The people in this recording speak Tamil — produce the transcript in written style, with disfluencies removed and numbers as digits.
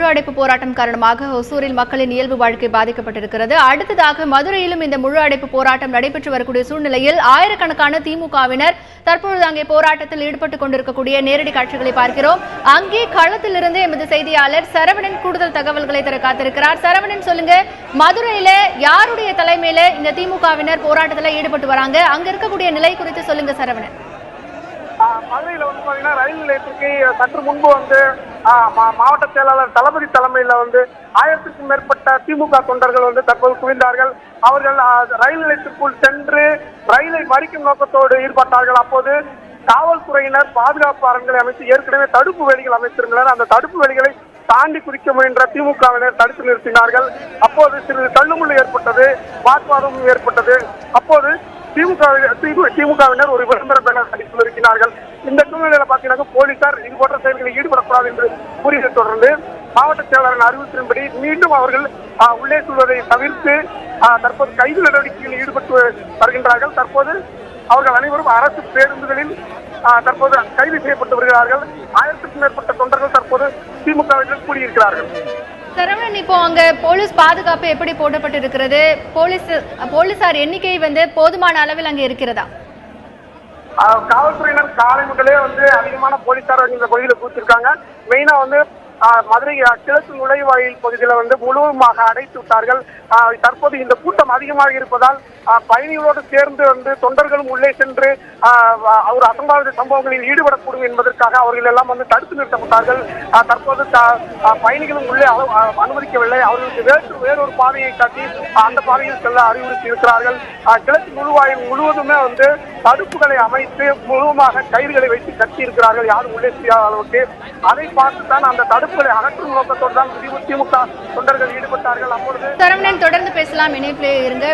முழு அடைப்பு போராட்டம் காரணமாக ஒசூரில் மக்களின் இயல்பு வாழ்க்கை பாதிக்கப்பட்டிருக்கிறது. அடுத்ததாக மதுரையிலும் இந்த முழு அடைப்பு போராட்டம் நடைபெற்று வரக்கூடிய சூழ்நிலையில் ஆயிரக்கணக்கான திமுகவினர் தற்பொழுது அங்கே போராட்டத்தில் ஈடுபட்டுக் கொண்டிருக்கக்கூடிய நேரடி காட்சிகளை பார்க்கிறோம். அங்கே களத்திலிருந்து எமது செய்தியாளர் சரவணன் கூடுதல் தகவல்களை தர காத்திருக்கிறார். சரவணன், சொல்லுங்க, மதுரையில யாருடைய தலைமையில இந்த திமுகவினர் போராட்டத்தில் ஈடுபட்டு வராங்க? அங்க இருக்கக்கூடிய நிலை குறித்து சொல்லுங்க சரவணன். மதுரையில பாத்தீங்கன்னா ரயில் நிலையத்திற்கு சற்று முன்பு மாவட்ட செயலாளர் தளபதி தலைமையில 1000க்கும் மேற்பட்ட திமுக தொண்டர்கள் தற்போது குவிந்தார்கள். அவர்கள் ரயில் நிலையத்திற்குள் சென்று ரயிலை மறிக்கும் நோக்கத்தோடு ஈடுபட்டார்கள். அப்போது காவல்துறையினர் பாதுகாப்பு அரண்களை அமைத்து ஏற்கனவே தடுப்பு வேலிகள் அமைத்திருந்தனர். அந்த தடுப்பு வேலிகளை தாண்டி குடிக்க முயன்ற திமுகவினர் தடுத்து நிறுத்தினார்கள். அப்போது சிறிது தள்ளுமுள்ளு ஏற்பட்டது, வாக்குவாதமும் ஏற்பட்டது. அப்போது திமுகவினர் ஒரு விளம்பர பேனர் அடித்து நிறுத்தினார்கள். இந்த சூழ்நிலையில பாத்தீங்கன்னா போலீசார் இது போன்ற செயல்களில் ஈடுபடக்கூடாது என்று கூறியதை தொடர்ந்து மாவட்ட செயலாளரின் அறிவிப்பின்படி மீண்டும் அவர்கள் உள்ளே செல்வதை தவிர்த்து தற்போது கைது நடவடிக்கைகளில் ஈடுபட்டு வருகின்றார்கள். தற்போது அவர்கள் அனைவரும் அரசு பேருந்துகளில் தற்போது கைது செய்யப்பட்டு வருகிறார்கள். 1000க்கும் மேற்பட்ட தொண்டர்கள் தற்போது திமுகவினர் கூடியிருக்கிறார்கள். சரவணன், இப்போ அங்க போலீஸ் பாதுகாப்பு எப்படி போடப்பட்டிருக்கிறது? போலீசார் எண்ணிக்கை போதுமான அளவில் அங்க இருக்கிறதா? காவல்துறையினர் காலை முதலே அதிகமான போலீசார் இந்த பகுதியில் கூட்டிருக்காங்க. மெயினா மதுரை கிழக்கு நுழைவாயில் பகுதியில் முழுவதுமாக அடைத்து விட்டார்கள். தற்போது இந்த கூட்டம் அதிகமாக இருப்பதால் பயணிகளோடு சேர்ந்து தொண்டர்களும் உள்ளே சென்று ஒரு அசம்பாவித சம்பவங்களில் ஈடுபடக்கூடும் என்பதற்காக அவர்கள் எல்லாம் தடுத்து நிறுத்தப்பட்டார்கள். தற்போது பயணிகளும் உள்ளே அனுமதிக்கவில்லை. அவர்களுக்கு வேறொரு பாதையை காட்டி அந்த பாதையில் செல்ல அறிவுறுத்தி இருக்கிறார்கள். கிழக்கு நுழைவாயில் முழுவதுமே தடுப்புகளை அமைத்து முழுவதுமாக கயிறுகளை வைத்து கட்டி இருக்கிறார்கள், யாரும் உள்ளே செய்யாத அளவுக்கு. அதை பார்த்துதான் அந்த தடுப்புகளை அகற்றும் நோக்கத்தோடு தான் திமுக தொண்டர்கள் ஈடுபட்டார்கள். அப்பொழுது சரவணன், தொடர்ந்து பேசலாம், இணைப்பிலே இருங்க.